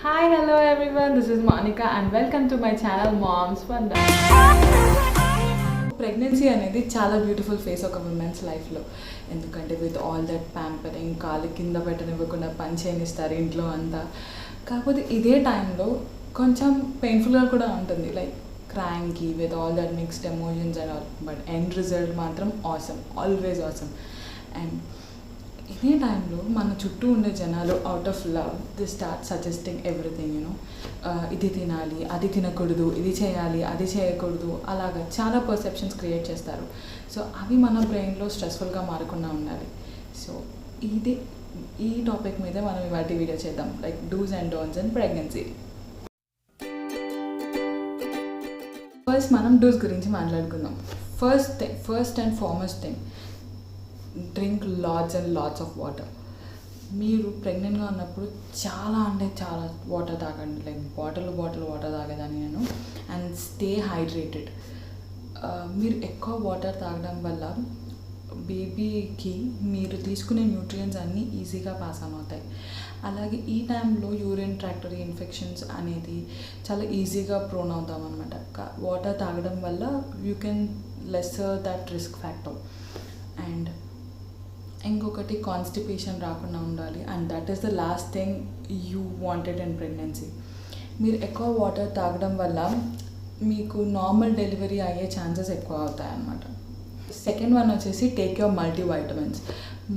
Hi, hello everyone. This is Monica and welcome to my channel Moms Wonder. Pregnancy అనేది చాలా beautiful face ఒక women's లైఫ్లో. ఎందుకంటే with all that pampering, కాలు కింద పెట్టనివ్వకుండా పని చేయనిస్తారు ఇంట్లో అంతా. కాకపోతే ఇదే టైంలో కొంచెం పెయిన్ఫుల్గా కూడా ఉంటుంది, like cranky with all that mixed emotions and all. But end result మాత్రం ఆసమ్, ఆల్వేస్ ఆసమ్. అండ్ ఇదే టైంలో మన చుట్టూ ఉండే జనాలు out of love the start suggesting everything, you know. ఇది తినాలి, అది తినకూడదు, ఇది చేయాలి, అది చేయకూడదు, అలాగా చాలా పర్సెప్షన్స్ క్రియేట్ చేస్తారు. సో అవి మన బ్రెయిన్లో స్ట్రెస్ఫుల్గా మారకుండా ఉండాలి. సో ఇది ఈ టాపిక్ మీద మనం ఇవాటి వీడియో చేద్దాం, like dos and don'ts and pregnancy. First మనం డూస్ గురించి మాట్లాడుకుందాం. First and foremost thing, drink lots and lots of water. మీరు ప్రెగ్నెంట్గా ఉన్నప్పుడు చాలా అంటే చాలా వాటర్ తాగండి, లైక్ బాటిల్ వాటర్ తాగేదాన్ని నేను. And stay hydrated. మీరు ఎక్కువ వాటర్ తాగడం వల్ల బేబీకి మీరు తీసుకునే న్యూట్రియంట్స్ అన్నీ ఈజీగా పాస్ ఆన్ అవుతాయి. అలాగే ఈ టైంలో యూరిన్ ట్రాక్టరీ ఇన్ఫెక్షన్స్ అనేది చాలా ఈజీగా ప్రోన్ అవుతాం అనమాట. వాటర్ తాగడం వల్ల you can lesser that risk factor. And ఇంకొకటి, కాన్స్టిపేషన్ రాకుండా ఉండాలి. And that is the last thing you wanted in pregnancy. మీరు ఎక్కువ వాటర్ తాగడం వల్ల మీకు నార్మల్ డెలివరీ అయ్యే ఛాన్సెస్ ఎక్కువ అవుతాయి అన్నమాట. సెకండ్ వన్ వచ్చేసి టేక్ యువర్ మల్టీవైటమిన్స్.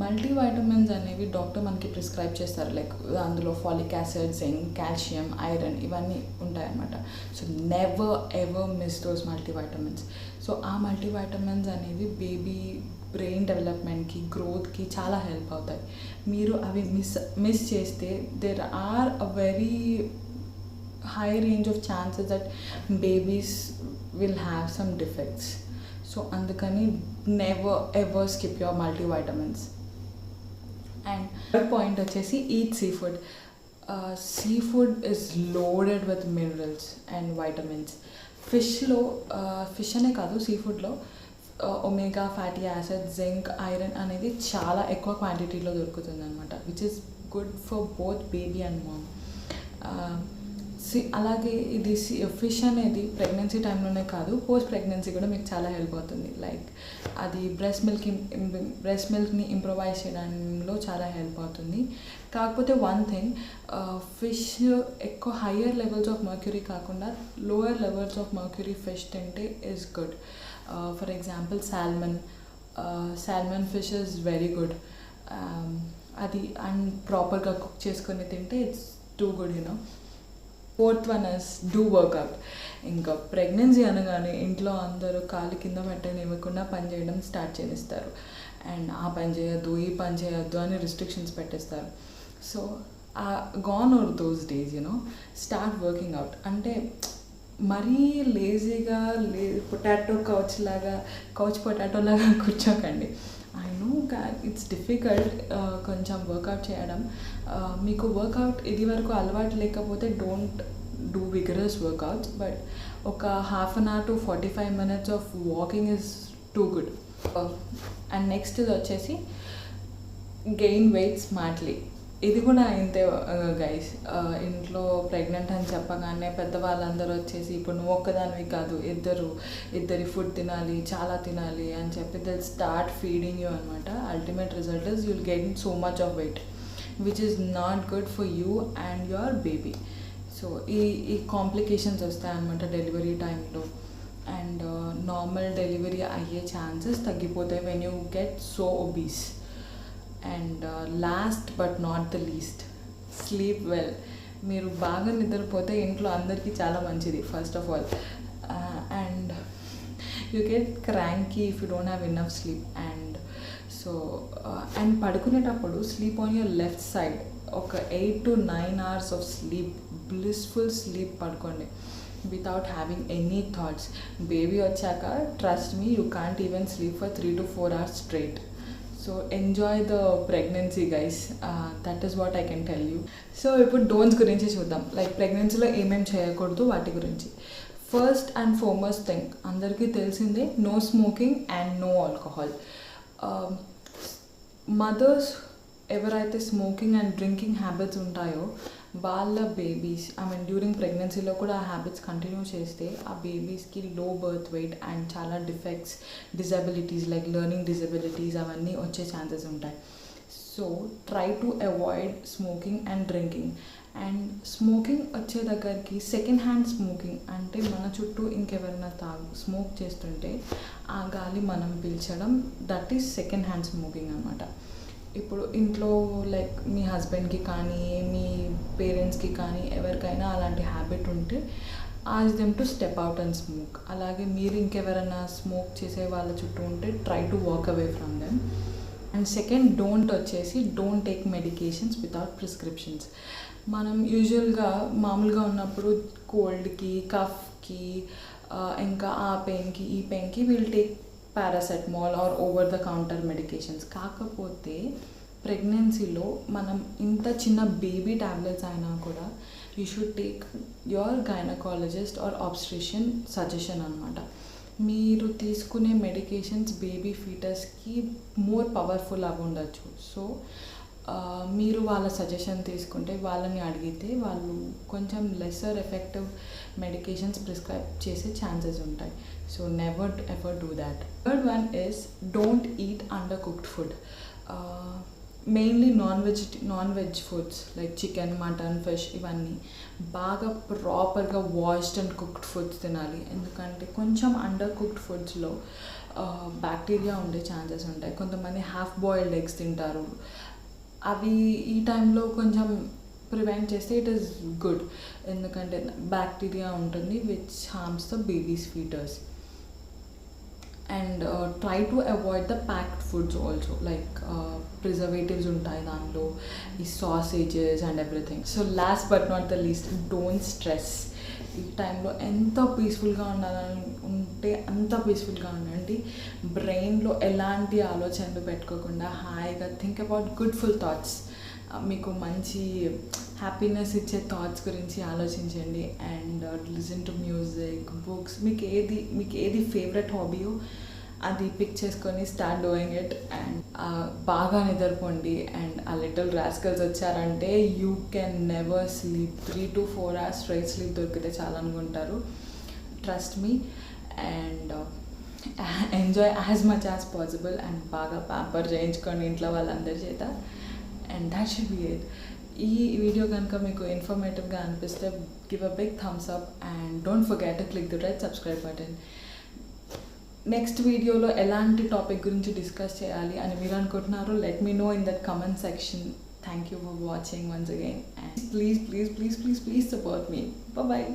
మల్టీవైటమిన్స్ అనేవి డాక్టర్ మనకి ప్రిస్క్రైబ్ చేస్తారు, లైక్ అందులో folic acid, zinc, calcium, iron ఇవన్నీ ఉంటాయన్నమాట. So never ever miss those multivitamins. So ఆ మల్టీవైటమిన్స్ అనేవి బేబీ బ్రెయిన్ డెవలప్మెంట్కి, గ్రోత్కి చాలా హెల్ప్ అవుతాయి. మీరు అవి మిస్ చేస్తే there are a very high range of chances that babies will have some defects. So అందుకని never ever skip your multivitamins. And third point వచ్చేసి eat sea food. Sea food is loaded with minerals and vitamins. Fish అనే కాదు, see ఫుడ్లో omega fatty acid, zinc, iron అనేది చాలా ఎక్కువ క్వాంటిటీలో దొరుకుతుంది అనమాట, which is good for both baby and mom. అలాగే ఇది ఫిష్ అనేది ప్రెగ్నెన్సీ టైంలోనే కాదు, పోస్ట్ ప్రెగ్నెన్సీ కూడా మీకు చాలా హెల్ప్ అవుతుంది. లైక్ అది బ్రెస్ట్ మిల్క్ని ఇంప్రొవైజ్ చేయడంలో చాలా హెల్ప్ అవుతుంది. కాకపోతే వన్ థింగ్, ఫిష్ ఎక్కువ హయ్యర్ లెవెల్స్ ఆఫ్ మర్క్యూరీ కాకుండా lower levels of mercury fish తింటే is good. For example salmon fish is very good. అది అండ్ ప్రాపర్గా కుక్ చేసుకొని తింటే it's too good, you know. Fourth one is do workout. ఇంకా pregnancy అనగానే ఇంట్లో అందరూ కాలు కింద పెట్టనివ్వకుండా పని చేయడం స్టార్ట్ చేస్తారు. అండ్ ఆ పని చేయొద్దు, ఈ పని చేయొద్దు అని రిస్ట్రిక్షన్స్ పెట్టేస్తారు. So gone over those days, you know. Start working out. అంటే మరీ లేజీగా కౌచ్ పొటాటోలాగా కూర్చోకండి. ఐ నో ఇట్స్ డిఫికల్ట్ కొంచెం వర్కౌట్ చేయడం. మీకు వర్కౌట్ ఇది వరకు అలవాటు లేకపోతే don't do vigorous workouts, but ఒక half an hour to 45 minutes of walking is too good. And next ఇది వచ్చేసి గెయిన్ వెయిట్ స్మార్ట్లీ. ఇది కూడా ఇంతే గైస్. ఇంట్లో ప్రెగ్నెంట్ అని చెప్పగానే పెద్దవాళ్ళందరూ వచ్చేసి, ఇప్పుడు నువ్వు ఒక్కదానివి కాదు, ఇద్దరి ఫుడ్ తినాలి, చాలా తినాలి అని చెప్పి దే స్టార్ట్ ఫీడింగ్ యూ అనమాట. Ultimate result is you'll get so much of weight which is not good for you and your baby. So ఈ కాంప్లికేషన్స్ వస్తాయన్నమాట డెలివరీ టైంలో. అండ్ నార్మల్ డెలివరీ అయ్యే ఛాన్సెస్ తగ్గిపోతాయి when you get so obese. And last but not the least, sleep well. మీరు బాగా నిద్రపోతే ఇంట్లో అందరికీ చాలా మంచిది, first of all. And you get cranky if you don't have enough sleep. And పడుకునేటప్పుడు sleep on your left side. ఒక 8 to 9 hours ఆఫ్ స్లీప్, బ్లిస్ఫుల్ స్లీప్ పడుకోండి without having any thoughts. Baby వచ్చాక trust me, you can't even sleep for 3 to 4 hours straight. So enjoy the pregnancy guys, that is what I can tell you. So ఇప్పుడు don'ts గురించి చూద్దాం, like ప్రెగ్నెన్సీలో ఏమేమి చేయకూడదు వాటి గురించి. ఫస్ట్ అండ్ ఫార్మోస్ట్ థింగ్ అందరికీ తెలిసిందే, no smoking and no alcohol. Mothers ఎవరైతే స్మోకింగ్ అండ్ డ్రింకింగ్ హ్యాబిట్స్ ఉంటాయో వాళ్ళ బేబీస్ డ్యూరింగ్ ప్రెగ్నెన్సీలో కూడా ఆ హ్యాబిట్స్ కంటిన్యూ చేస్తే ఆ బేబీస్కి లో బర్త్ వెయిట్ అండ్ చాలా defects, disabilities like learning disabilities అవన్నీ వచ్చే ఛాన్సెస్ ఉంటాయి. So try to avoid smoking and drinking. And smoking వచ్చే దగ్గరికి సెకండ్ హ్యాండ్ స్మోకింగ్ అంటే మన చుట్టూ ఇంకెవరైనా స్మోక్ చేస్తుంటే ఆ గాలి మనం పీల్చడం, that is second hand smoking అనమాట. ఇప్పుడు ఇంట్లో లైక్ మీ హస్బెండ్కి కానీ మీ పేరెంట్స్కి కానీ ఎవరికైనా అలాంటి హ్యాబిట్ ఉంటే ask them to step out and smoke. అలాగే మీరు ఇంకెవరైనా స్మోక్ చేసే వాళ్ళ చుట్టూ ఉంటే try to walk away from them. And second don't take medications without prescriptions. మనం యూజువల్గా మామూలుగా ఉన్నప్పుడు కోల్డ్కి, కఫ్కి, ఇంకా ఆ పెయిన్కి ఈ పెయిన్కి will take paracetamol or over the counter medications. కాకపోతే ప్రెగ్నెన్సీలో మనం ఇంత చిన్న బేబీ ట్యాబ్లెట్స్ అయినా కూడా you should take your gynaecologist or obstetrician suggestion అనమాట. మీరు తీసుకునే మెడికేషన్స్ బేబీ ఫీటస్కి మోర్ పవర్ఫుల్ అవి ఉండొచ్చు. సో మీరు వాళ్ళ సజెషన్ తీసుకుంటే, వాళ్ళని అడిగితే వాళ్ళు కొంచెం లెస్సర్ ఎఫెక్టివ్ మెడికేషన్స్ ప్రిస్క్రైబ్ చేసే ఛాన్సెస్ ఉంటాయి. So never ever do that. Third one is don't eat under cooked food. Mainly non veg foods like chicken, mutton, fish ఇవన్నీ బాగా ప్రాపర్గా వాష్డ్ అండ్ కుక్డ్ ఫుడ్స్ తినాలి. ఎందుకంటే కొంచెం అండర్ కుక్డ్ ఫుడ్స్లో బ్యాక్టీరియా ఉండే chances ఉంటాయి. కొంతమంది హాఫ్ బాయిల్డ్ ఎగ్స్ తింటారు. అవి ఈ టైంలో కొంచెం ప్రివెంట్ చేస్తే ఇట్ ఈస్ గుడ్, ఎందుకంటే బ్యాక్టీరియా ఉంటుంది which harms the babies foetus. And try to avoid the packed foods also, like preservatives ఉంటాయి దాంట్లో, ఈ sausages and everything. So last but not the least, don't stress. ఈ టైంలో ఎంత పీస్ఫుల్గా ఉండాలని ఉంటే అంత పీస్ఫుల్గా ఉండండి. బ్రెయిన్లో ఎలాంటి ఆలోచనలు పెట్టుకోకుండా హాయిగా థింక్ అబౌట్ గుడ్ఫుల్ థాట్స్. మీకు మంచి హ్యాపీనెస్ ఇచ్చే థాట్స్ గురించి ఆలోచించండి. And listen to music, books, మీకు ఏది ఫేవరెట్ హాబీయో అది పిక్ చేసుకొని స్టార్ట్ డూయింగ్ ఇట్. అండ్ బాగా నిద్రపోండి. అండ్ ఆ లిటిల్ రాస్కల్స్ వచ్చారంటే you can never sleep. 3 to 4 hours straight sleep దొరికితే చాలా అనుకుంటారు. Trust me. And enjoy as much as possible. And బాగా ప్యాంపర్ చేయించుకోండి ఇంట్లో వాళ్ళందరి చేత. And that should be it. ఈ వీడియో కనుక మీకు ఇన్ఫర్మేటివ్గా అనిపిస్తే give a big thumbs up and don't forget to click the red subscribe button. Next వీడియోలో ఎలాంటి టాపిక్ గురించి డిస్కస్ చేయాలి అని మీరు అనుకుంటున్నారో let me know in that comment section. Thank you for watching once again. And please support me. Bye-bye.